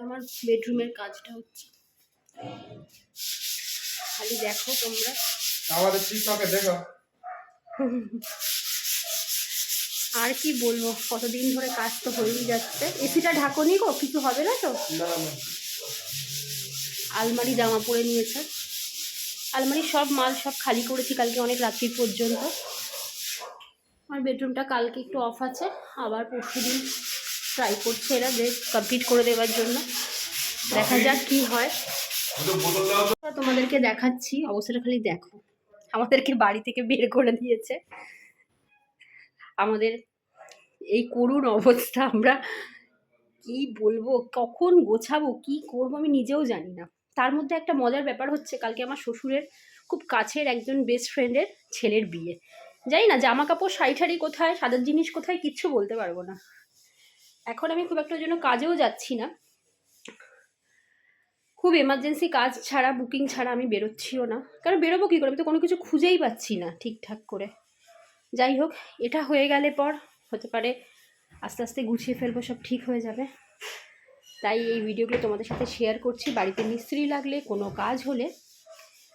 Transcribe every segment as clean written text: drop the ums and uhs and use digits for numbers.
আমার বেডরুমের কাজটা হচ্ছে, খালি দেখো তোমরা। আমাদের টিকটকে দেখো। আর কি বলবো, কতদিন ধরে কাজ তো হয়েই যাচ্ছে। এসিটা ঢাকনি গো, কিছু হবে না তো? আলমারি জামা পরে নিয়েছে, আলমারি সব মাল সব খালি করেছি কালকে অনেক রাত্রি পর্যন্ত। আমার বেডরুমটা কালকে একটু অফ আছে, আবার পরশুদিন ট্রাই করছে এরা যে কমপ্লিট করে দেওয়ার জন্য। দেখা যাক কি হয়। তোমাদেরকে দেখাচ্ছি, অবস্থাটা খালি দেখো। আমাদেরকে বাড়ি থেকে বের করে দিয়েছে। আমাদের এই করুণ অবস্থা, আমরা কি বলবো, কখন গোছাবো, কি করবো আমি নিজেও জানি না। তার মধ্যে একটা মজার ব্যাপার হচ্ছে, কালকে আমার শ্বশুরের খুব কাছের একজন বেস্ট ফ্রেন্ডের ছেলের বিয়ে। জানি না জামা কাপড় শাড়ি ঠাড়ি কোথায়, সাদার জিনিস কোথায়, কিচ্ছু বলতে পারবো না। এখন আমি খুব একটা জন্য কাজেও যাচ্ছি না, খুব এমার্জেন্সি কাজ ছাড়া, বুকিং ছাড়া আমি বেরোচ্ছিও না। কারণ বেরোবো কী করে, আমি তো কোনো কিছু খুঁজেই পাচ্ছি না ঠিকঠাক করে। যাই হোক, এটা হয়ে গেলে পর হতে পারে আস্তে আস্তে গুছিয়ে ফেলবো, সব ঠিক হয়ে যাবে। তাই এই ভিডিওগুলো তোমাদের সাথে শেয়ার করছি। বাড়িতে মিস্ত্রি লাগলে, কোনো কাজ হলে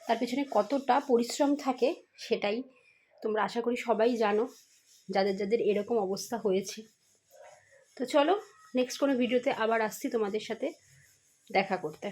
তার পেছনে কতটা পরিশ্রম থাকে সেটাই তোমরা আশা করি সবাই জানো, যাদের যাদের এরকম অবস্থা হয়েছে। তো চলো, নেক্সট কোনো ভিডিওতে আবার আসছি তোমাদের সাথে দেখা করতে।